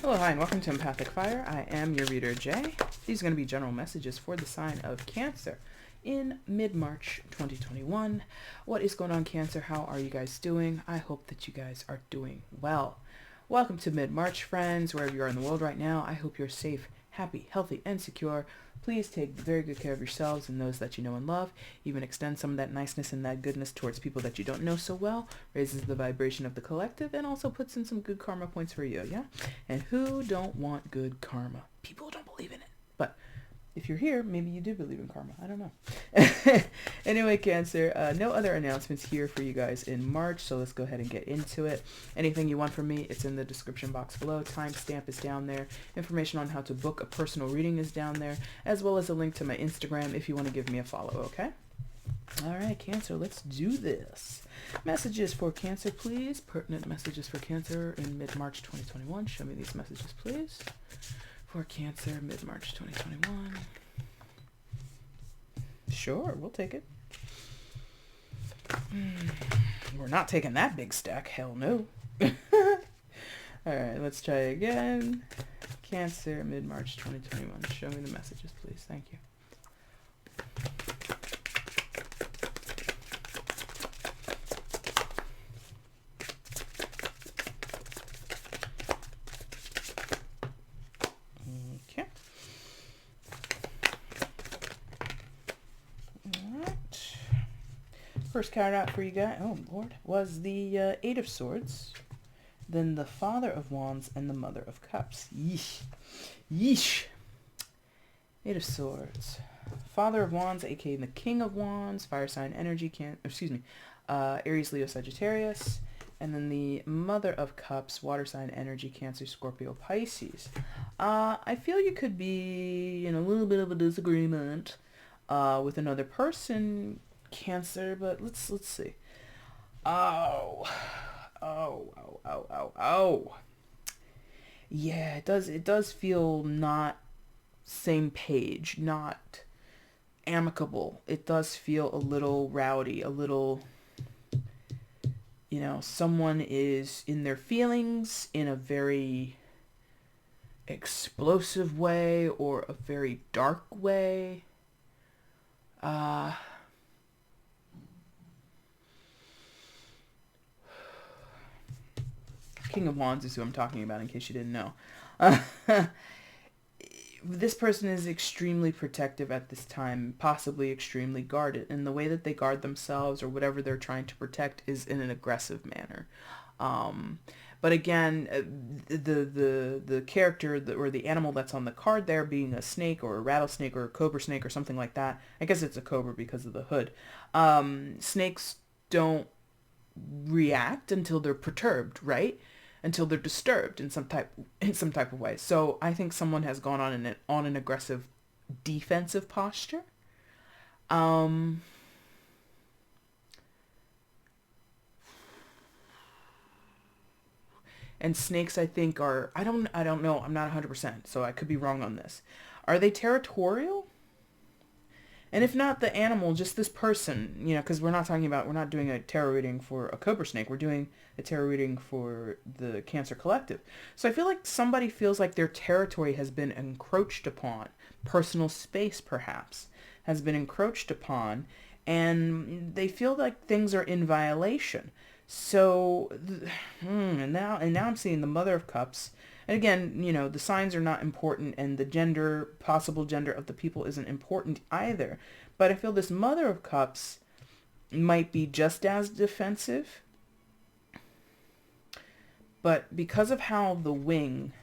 Hello, hi, and welcome to EmpathicFire. I am your reader, Jay. These are going to be general messages for the sign of Cancer in mid-March 2021. What is going on, Cancer? How are you guys doing? I hope that you guys are doing well. Welcome to mid-March, friends, wherever you are in the world right now. I hope you're safe, happy, healthy, and secure. Please take very good care of yourselves and those that you know and love. Even extend some of that niceness and that goodness towards people that you don't know so well. Raises the vibration of the collective and also puts in some good karma points for you, yeah? And who don't want good karma? People don't believe in it. But if you're here, maybe you do believe in karma. I don't know. Anyway, Cancer, no other announcements here for you guys in March, so let's go ahead and get into it. Anything you want from me, it's in the description box below. Timestamp is down there. Information on how to book a personal reading is down there, as well as a link to my Instagram if you want to give me a follow, okay? All right, Cancer, let's do this. Messages for Cancer, please. Pertinent messages for Cancer in mid-March 2021. Show me these messages, please. For Cancer, mid-March 2021. Sure, we'll take it. We're not taking that big stack. Hell no. All right, let's try again. Cancer, mid-March 2021. Show me the messages, please. Thank you. Okay. All right. First card out for you guys, oh Lord, was the Eight of Swords, then the Father of Wands, and the Mother of Cups. Yeesh. Yeesh. Eight of Swords. Father of Wands, aka the King of Wands, fire sign energy, Aries, Leo, Sagittarius. And then the Mother of Cups, water sign energy, Cancer, Scorpio, Pisces. I feel you could be in a little bit of a disagreement with another person, Cancer, but let's see. Oh. Yeah, it does feel not same page, not amicable. It does feel a little rowdy, a little, someone is in their feelings in a very explosive way or a very dark way. King of Wands is who I'm talking about, in case you didn't know. This person is extremely protective at this time, possibly extremely guarded. And the way that they guard themselves or whatever they're trying to protect is in an aggressive manner. But again, the character or the animal that's on the card there being a snake or a rattlesnake or a cobra snake or something like that. I guess it's a cobra because of the hood. Snakes don't react until they're perturbed, right? Until they're disturbed in some type of way. So I think someone has gone on an aggressive defensive posture. And snakes, I think, are, I don't know, I'm not 100%, so I could be wrong on this. Are they territorial? And if not the animal, just this person, because we're not doing a tarot reading for a cobra snake. We're doing a tarot reading for the Cancer Collective. So I feel like somebody feels like their territory has been encroached upon. Personal space, perhaps, has been encroached upon. And they feel like things are in violation. So, and now I'm seeing the Mother of Cups. And again, the signs are not important and the possible gender of the people isn't important either. But I feel this Mother of Cups might be just as defensive. But because of how the wing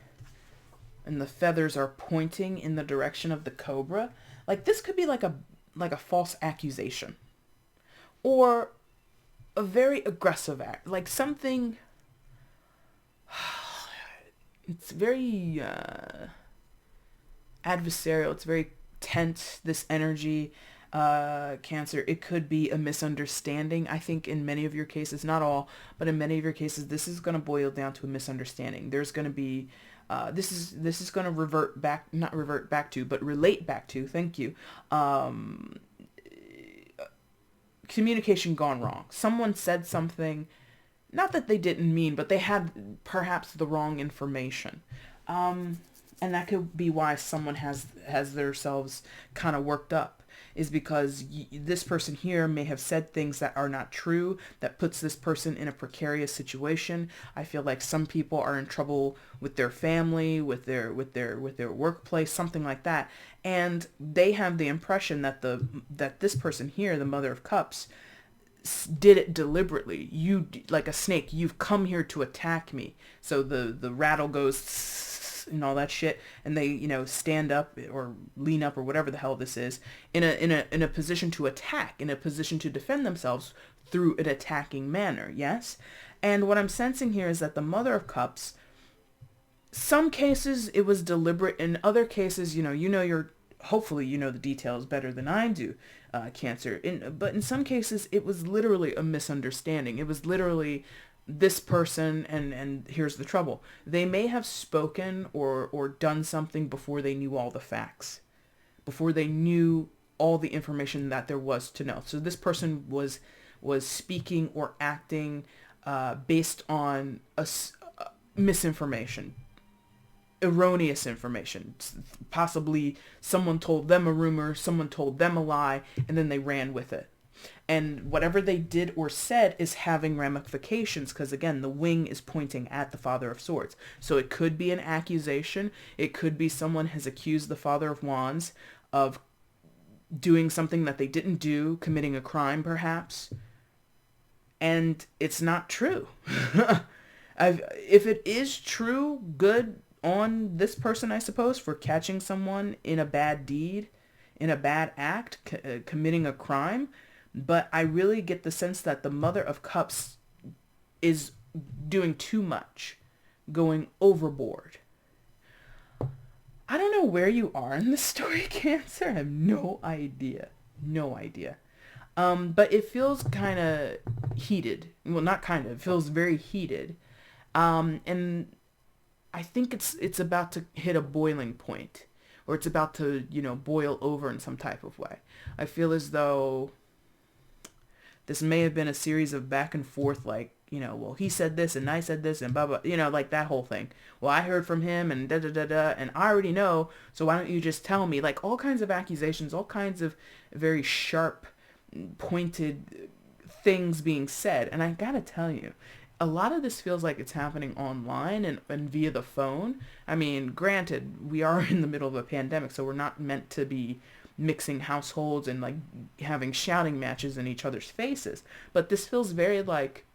and the feathers are pointing in the direction of the cobra, like this could be like a false accusation. Or a very aggressive act. Like something... It's very adversarial. It's very tense, this energy, Cancer. It could be a misunderstanding. I think in many of your cases, not all, but in many of your cases, this is going to boil down to a misunderstanding. There's going to be, this is going to relate back to, thank you, communication gone wrong. Someone said something, not that they didn't mean, but they had perhaps the wrong information. And that could be why someone has themselves kind of worked up, is because this person here may have said things that are not true, that puts this person in a precarious situation. I feel like some people are in trouble with their family, with their workplace, something like that, and they have the impression that this person here, the Mother of Cups, did it deliberately. You, like a snake, you've come here to attack me. So the rattle goes and all that shit, and they, stand up or lean up or whatever the hell this is, in a position to attack, in a position to defend themselves through an attacking manner. Yes. And what I'm sensing here is that the Mother of Cups, some cases it was deliberate, in other cases, hopefully you know the details better than I do, Cancer. But in some cases it was literally a misunderstanding. It was literally this person, and here's the trouble. They may have spoken or done something before they knew all the facts, before they knew all the information that there was to know. So this person was speaking or acting based on misinformation, erroneous information. Possibly someone told them a rumor, someone told them a lie, and then they ran with it. And whatever they did or said is having ramifications, because again, the wing is pointing at the Father of Swords. So it could be an accusation. It could be someone has accused the Father of Wands of doing something that they didn't do, committing a crime perhaps. And it's not true. If it is true, good on this person, I suppose, for catching someone in a bad deed, in a bad act, committing a crime. But I really get the sense that the Mother of Cups is doing too much, going overboard. I don't know where you are in the story, Cancer. I have no idea. No idea. But it feels kind of heated. Well, not kind of. It feels very heated. And I think it's about to hit a boiling point, or it's about to, boil over in some type of way. I feel as though this may have been a series of back and forth, like, well, he said this and I said this and blah, blah, like that whole thing. Well, I heard from him and da, da, da, da, and I already know, so why don't you just tell me? Like all kinds of accusations, all kinds of very sharp, pointed things being said. And I gotta tell you, a lot of this feels like it's happening online and via the phone. I mean, granted, we are in the middle of a pandemic, so we're not meant to be mixing households and like having shouting matches in each other's faces. But this feels very like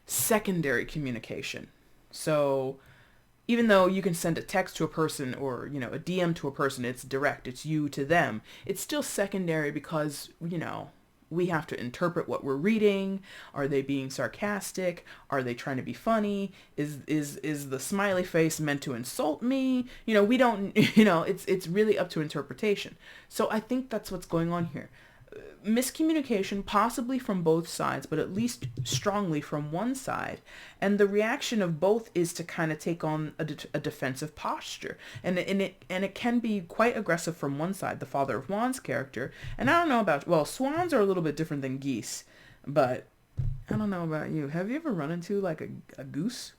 secondary communication. So even though you can send a text to a person or, a DM to a person, it's direct, it's you to them, it's still secondary because, we have to interpret what we're reading. Are they being sarcastic? Are they trying to be funny? Is the smiley face meant to insult me? We don't, it's really up to interpretation. So I think that's what's going on here. Miscommunication, possibly from both sides, but at least strongly from one side. And the reaction of both is to kind of take on a defensive posture. And it can be quite aggressive from one side, the Father of Wands character. And I don't know about, well, swans are a little bit different than geese, but I don't know about you. Have you ever run into like a goose?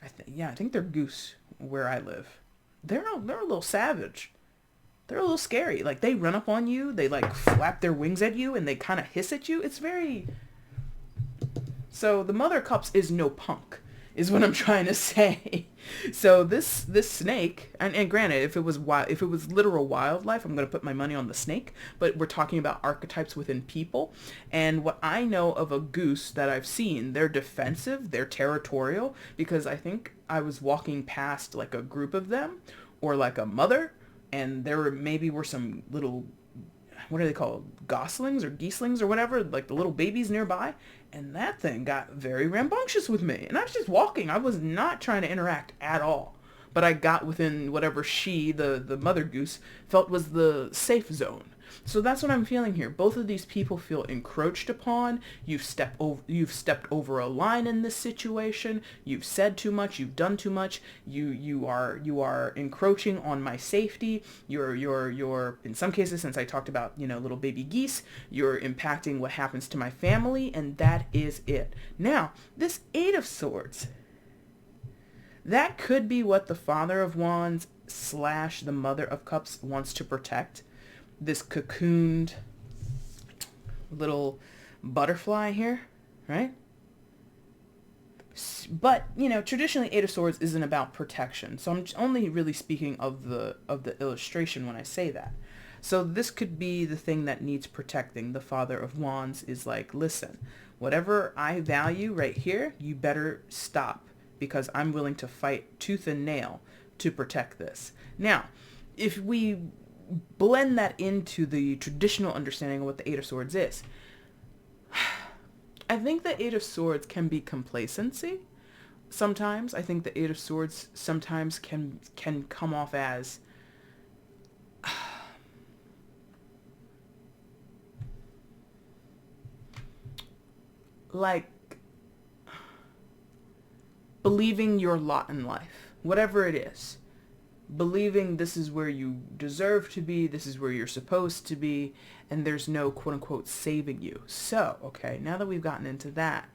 I think they're goose where I live. They're a little savage. They're a little scary. Like, they run up on you, they, like, flap their wings at you, and they kind of hiss at you. It's very... So, the Mother of Cups is no punk, is what I'm trying to say. So, this snake, and granted, if it was literal wildlife, I'm going to put my money on the snake, but we're talking about archetypes within people, and what I know of a goose that I've seen, they're defensive, they're territorial, because I think I was walking past, like, a group of them, or, like, a mother, and there were some little, what are they called? Goslings or geeslings or whatever, like the little babies nearby. And that thing got very rambunctious with me. And I was just walking. I was not trying to interact at all. But I got within whatever she, the mother goose, felt was the safe zone. So that's what I'm feeling here. Both of these people feel encroached upon. You've stepped over a line in this situation. You've said too much. You've done too much. You are encroaching on my safety. You're in some cases, since I talked about, little baby geese, you're impacting what happens to my family, and that is it. Now, this Eight of Swords. That could be what the Father of Wands / the Mother of Cups wants to protect. This cocooned little butterfly here, right? But, you know, traditionally Eight of Swords isn't about protection. So I'm only really speaking of the illustration when I say that. So this could be the thing that needs protecting. The Father of Wands is like, listen, whatever I value right here, you better stop, because I'm willing to fight tooth and nail to protect this. Now, if we blend that into the traditional understanding of what the Eight of Swords is, I think the Eight of Swords can be complacency. Sometimes I think the Eight of Swords sometimes can come off as like believing your lot in life, whatever it is. Believing this is where you deserve to be, this is where you're supposed to be, and there's no quote-unquote saving you. So, okay, now that we've gotten into that,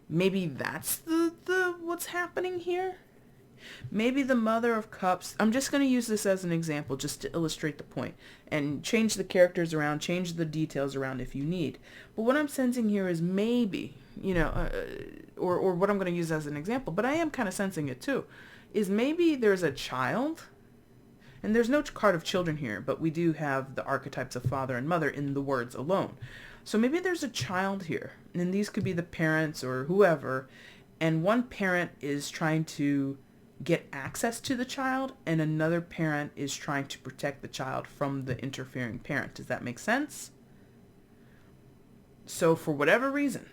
maybe that's the what's happening here? Maybe the Mother of Cups, I'm just going to use this as an example just to illustrate the point, and change the characters around, change the details around if you need. But what I'm sensing here is maybe, you know, or what I'm going to use as an example, but I am kind of sensing it too, is maybe there's a child, and there's no card of children here, but we do have the archetypes of father and mother in the words alone. So maybe there's a child here, and these could be the parents or whoever, and one parent is trying to get access to the child, and another parent is trying to protect the child from the interfering parent. Does that make sense? So for whatever reason,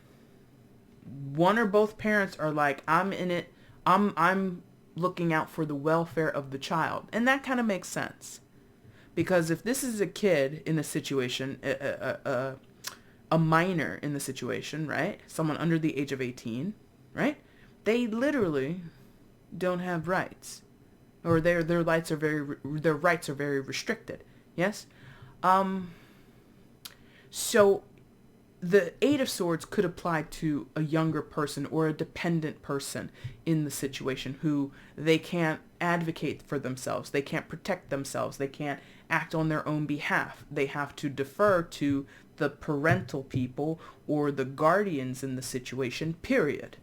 one or both parents are like, I'm in it, I'm looking out for the welfare of the child. And that kind of makes sense. Because if this is a kid in a situation, a minor in the situation, right? Someone under the age of 18, right? They literally don't have rights. Or their rights are very restricted. Yes? So the Eight of Swords could apply to a younger person or a dependent person in the situation who they can't advocate for themselves. They can't protect themselves. They can't act on their own behalf. They have to defer to the parental people or the guardians in the situation, period.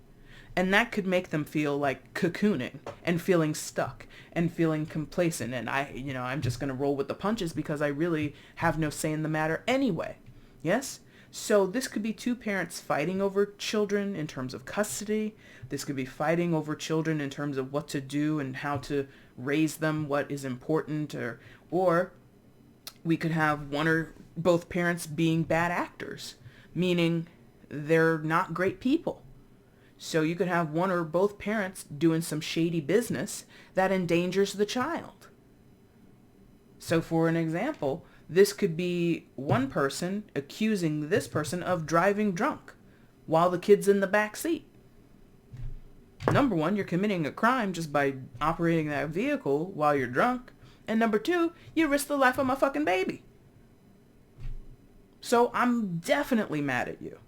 And that could make them feel like cocooning and feeling stuck and feeling complacent. And I'm just going to roll with the punches because I really have no say in the matter anyway. Yes? So this could be two parents fighting over children in terms of custody. This could be fighting over children in terms of what to do and how to raise them, what is important, or we could have one or both parents being bad actors, meaning they're not great people. So you could have one or both parents doing some shady business that endangers the child. So for an example, this could be one person accusing this person of driving drunk while the kid's in the back seat. Number one, you're committing a crime just by operating that vehicle while you're drunk. And number two, you risk the life of my fucking baby. So I'm definitely mad at you.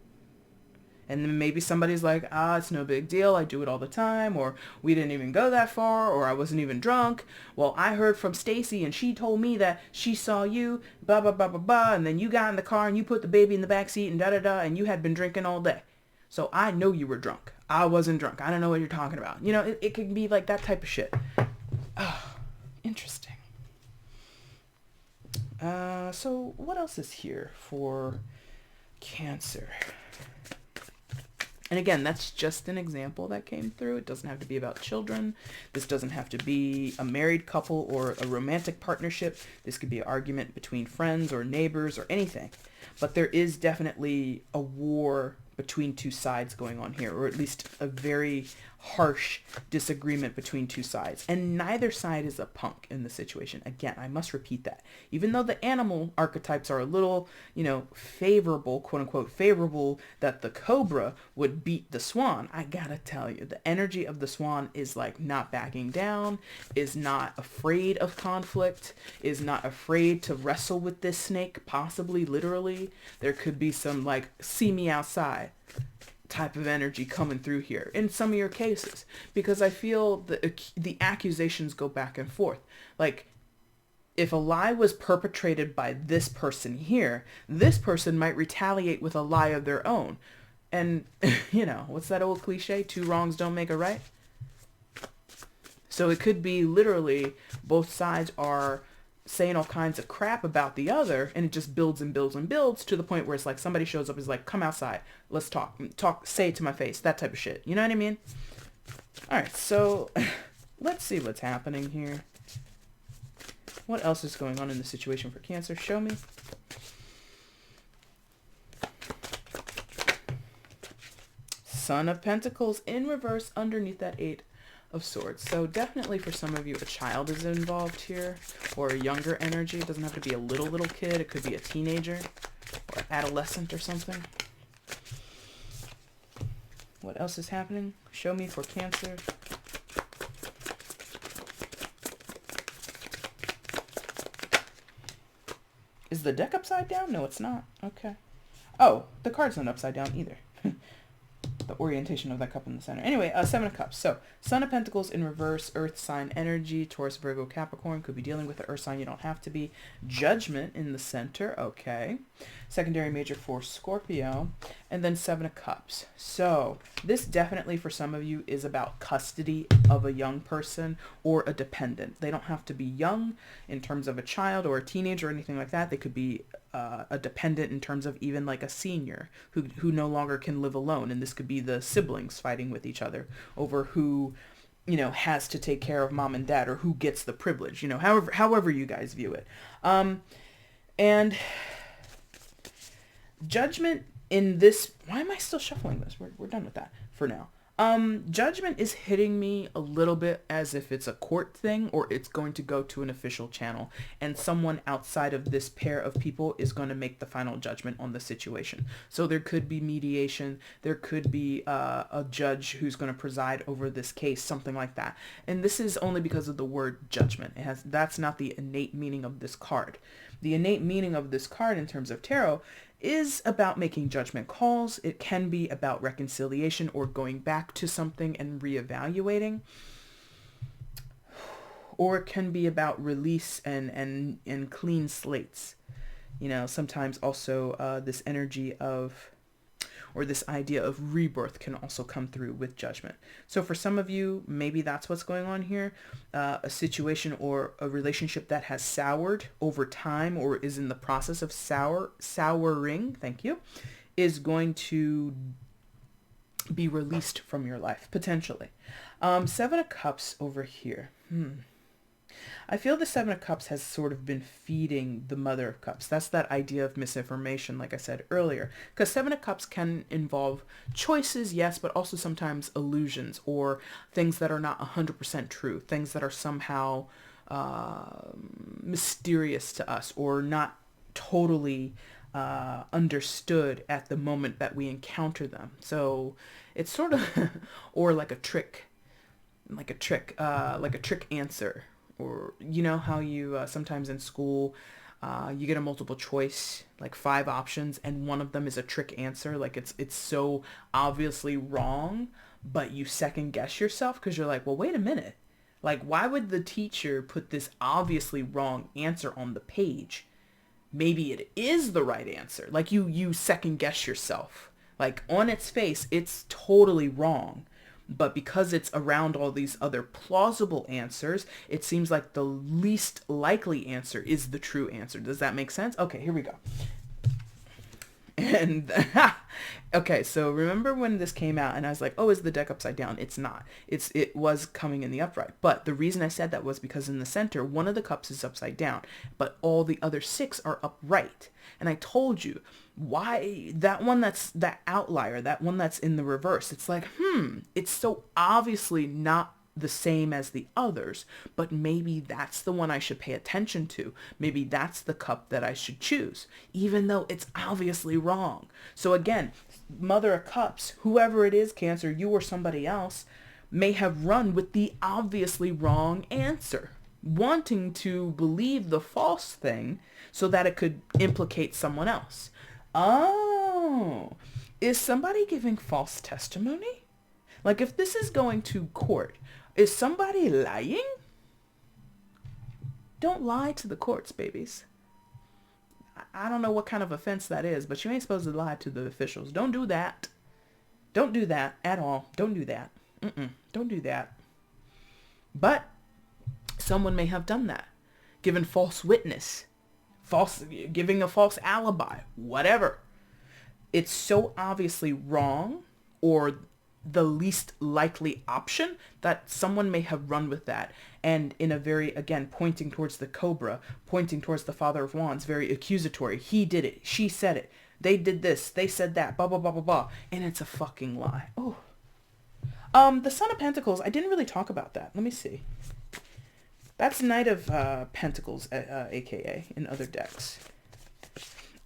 And then maybe somebody's like, it's no big deal. I do it all the time. Or we didn't even go that far. Or I wasn't even drunk. Well, I heard from Stacy and she told me that she saw you, blah, blah, blah, blah, blah. And then you got in the car and you put the baby in the back seat and da-da-da. And you had been drinking all day. So I know you were drunk. I wasn't drunk. I don't know what you're talking about. You know, it can be like that type of shit. Oh, interesting. So what else is here for Cancer? And again, that's just an example that came through. It doesn't have to be about children. This doesn't have to be a married couple or a romantic partnership. This could be an argument between friends or neighbors or anything. But there is definitely a war between two sides going on here, or at least a very harsh disagreement between two sides. And neither side is a punk in the situation. Again, I must repeat that. Even though the animal archetypes are a little, favorable, quote unquote, favorable that the cobra would beat the swan, I gotta tell you, the energy of the swan is like not backing down, is not afraid of conflict, is not afraid to wrestle with this snake, possibly literally. There could be some like, see me outside type of energy coming through here in some of your cases, because I feel the accusations go back and forth. Like, if a lie was perpetrated by this person here, this person might retaliate with a lie of their own. And, you know, what's that old cliche? 2 wrongs don't make a right. So it could be literally both sides are saying all kinds of crap about the other, and it just builds and builds and builds to the point where it's like somebody shows up and is like, come outside, let's talk, say it to my face, that type of shit. You know what I mean? All right, so let's see what's happening here. What else is going on in the situation for Cancer? Show me. Son of Pentacles in reverse underneath that 8 of Swords. So definitely for some of you, a child is involved here, or a younger energy. It doesn't have to be a little kid. It could be a teenager or adolescent or something. What else is happening? Show me for Cancer. Is the deck upside down? No, it's not. Okay. Oh, the card's not upside down either. The orientation of that cup in the center. Anyway, 7 of Cups. So, Son of Pentacles in reverse, Earth sign energy, Taurus, Virgo, Capricorn. Could be dealing with the Earth sign. You don't have to be. Judgment in the center. Okay. Secondary major for Scorpio. And then 7 of Cups. So, this definitely for some of you is about custody of a young person or a dependent. They don't have to be young in terms of a child or a teenager or anything like that. They could be a dependent in terms of even like a senior who no longer can live alone. And this could be the siblings fighting with each other over who, you know, has to take care of mom and dad, or who gets the privilege, you know, however you guys view it. And Judgment in this, why am I still shuffling this? We're done with that for now. Judgment is hitting me a little bit as if it's a court thing, or it's going to go to an official channel, and someone outside of this pair of people is going to make the final judgment on the situation. So there could be mediation, there could be a judge who's going to preside over this case, something like that. And this is only because of the word judgment. That's not the innate meaning of this card. The innate meaning of this card in terms of tarot is about making judgment calls. It can be about reconciliation or going back to something and reevaluating. Or it can be about release and clean slates. You know, sometimes also this energy of, or this idea of rebirth can also come through with Judgment. So for some of you, maybe that's what's going on here. A situation or a relationship that has soured over time, or is in the process of souring, thank you, is going to be released from your life, potentially. 7 of Cups over here. I feel the 7 of Cups has sort of been feeding the Mother of Cups. That's that idea of misinformation, like I said earlier. Because 7 of Cups can involve choices, yes, but also sometimes illusions, or things that are not 100% true, things that are somehow mysterious to us, or not totally understood at the moment that we encounter them. So it's sort of, or like a trick answer. Or, you know how you sometimes in school you get a multiple choice, like 5 options, and one of them is a trick answer. Like it's so obviously wrong, but you second guess yourself because you're like, well, wait a minute. Like, why would the teacher put this obviously wrong answer on the page? Maybe it is the right answer. Like you second guess yourself. Like on its face, it's totally wrong. But because it's around all these other plausible answers, it seems like the least likely answer is the true answer. Does that make sense? Okay, here we go. And okay, so remember when this came out and I was like, oh, is the deck upside down? It's not. It was coming in the upright. But the reason I said that was because in the center, one of the cups is upside down, but all the other 6 are upright. And I told you why that one, that's that outlier, that one that's in the reverse. It's like, it's so obviously not the same as the others, but maybe that's the one I should pay attention to. Maybe that's the cup that I should choose, even though it's obviously wrong. So again, Mother of Cups, whoever it is, Cancer, you or somebody else, may have run with the obviously wrong answer, wanting to believe the false thing so that it could implicate someone else. Oh, Is somebody giving false testimony? Like, if this is going to court, is somebody lying? Don't lie to the courts, babies. I don't know what kind of offense that is, but you ain't supposed to lie to the officials. Don't do that. Don't do that at all. Don't do that. Don't do that. But someone may have done that. Given false witness. Giving a false alibi. Whatever. It's so obviously wrong, or the least likely option, that someone may have run with that, and in a very, again, pointing towards the cobra, pointing towards the Father of Wands, very accusatory. He did it. She said it. They did this. They said that. Blah, blah, blah, blah, blah. And it's a fucking lie. Oh. The Son of Pentacles, I didn't really talk about that. Let me see. That's Knight of Pentacles, aka, in other decks.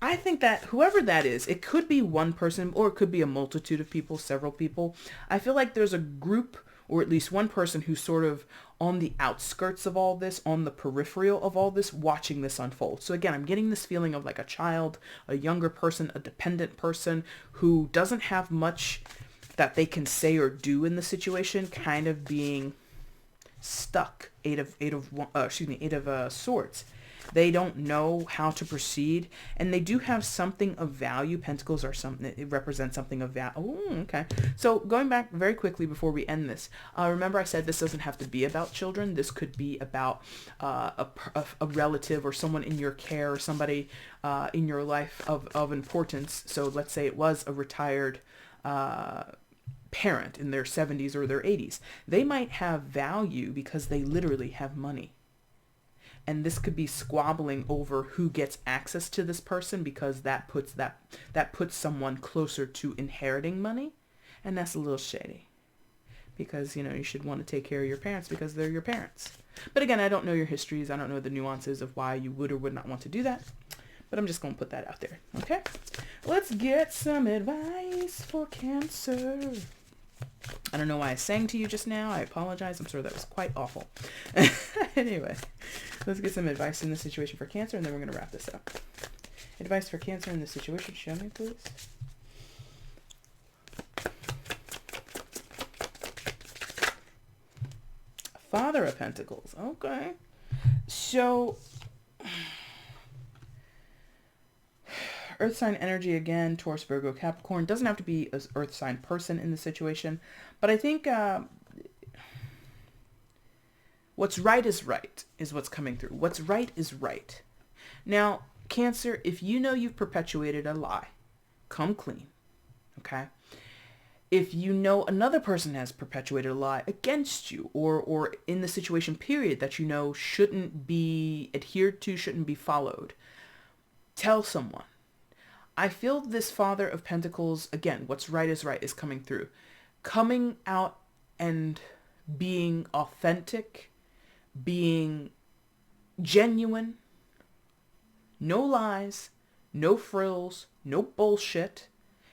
I think that whoever that is, it could be one person, or it could be a multitude of people, several people. I feel like there's a group, or at least one person, who's sort of on the outskirts of all this, on the peripheral of all this, watching this unfold. So again, I'm getting this feeling of like a child, a younger person, a dependent person who doesn't have much that they can say or do in the situation, kind of being stuck. Eight of Swords. They don't know how to proceed, and they do have something of value. Pentacles are something, it represents something of value. Oh, okay. So going back very quickly before we end this, remember I said this doesn't have to be about children. This could be about a relative or someone in your care, or somebody in your life of importance. So let's say it was a retired parent in their 70s or their 80s. They might have value because they literally have money. And this could be squabbling over who gets access to this person, because that puts someone closer to inheriting money, and that's a little shady. Because, you should want to take care of your parents because they're your parents. But again, I don't know your histories. I don't know the nuances of why you would or would not want to do that. But I'm just going to put that out there. Okay? Let's get some advice for Cancer. I don't know why I sang to you just now. I apologize. I'm sure that was quite awful. Anyway, let's get some advice in this situation for Cancer, and then we're going to wrap this up. Advice for Cancer in this situation. Show me, please. Father of Pentacles. Okay. So, Earth sign energy again, Taurus, Virgo, Capricorn. Doesn't have to be an Earth sign person in the situation, but I think what's right is what's coming through. What's right is right. Now, Cancer, if you know you've perpetuated a lie, come clean, okay? If you know another person has perpetuated a lie against you, or in the situation period that you know shouldn't be adhered to, shouldn't be followed, tell someone. I feel this Father of Pentacles, again, what's right is coming through. Coming out and being authentic, being genuine, no lies, no frills, no bullshit,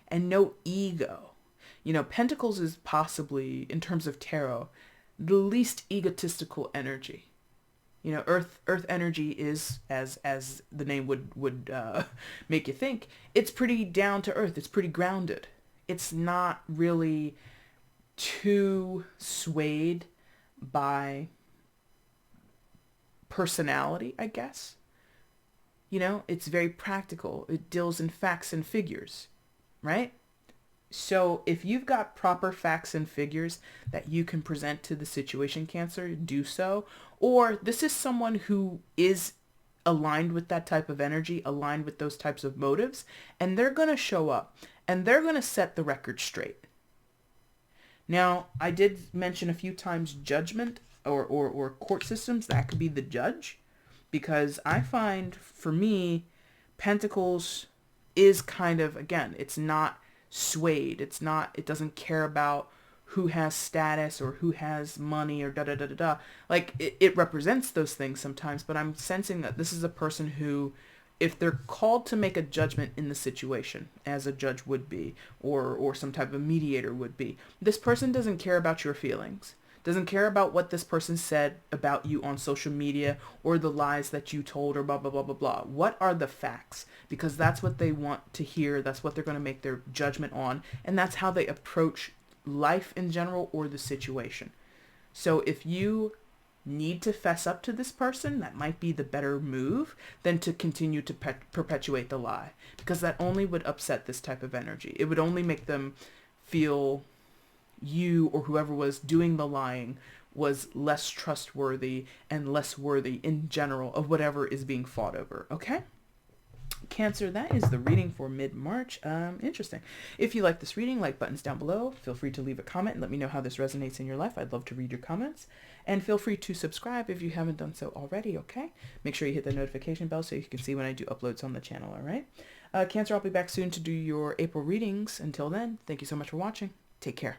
and no ego. Pentacles is possibly, in terms of tarot, the least egotistical energy. Earth energy is, as the name would make you think, it's pretty down to earth. It's pretty grounded. It's not really too swayed by personality, I guess. It's very practical. It deals in facts and figures, right? So if you've got proper facts and figures that you can present to the situation, Cancer, do so. Or this is someone who is aligned with that type of energy, aligned with those types of motives, and they're going to show up and they're going to set the record straight. Now, I did mention a few times judgment or court systems. That could be the judge, because I find, for me, Pentacles is kind of, again, it's not swayed. It doesn't care about who has status or who has money or da-da-da-da-da. Like, it represents those things sometimes, but I'm sensing that this is a person who, if they're called to make a judgment in the situation, as a judge would be, or some type of mediator would be, this person doesn't care about your feelings. Doesn't care about what this person said about you on social media or the lies that you told or blah, blah, blah, blah, blah. What are the facts? Because that's what they want to hear. That's what they're going to make their judgment on. And that's how they approach life in general or the situation. So if you need to fess up to this person, that might be the better move than to continue to perpetuate the lie, because that only would upset this type of energy. It would only make them feel you or whoever was doing the lying was less trustworthy and less worthy in general of whatever is being fought over. Okay? Cancer, that is the reading for mid-March. Interesting. If you like this reading, like buttons down below. Feel free to leave a comment and let me know how this resonates in your life. I'd love to read your comments. And feel free to subscribe if you haven't done so already, okay? Make sure you hit the notification bell so you can see when I do uploads on the channel, all right? Cancer, I'll be back soon to do your April readings. Until then, thank you so much for watching. Take care.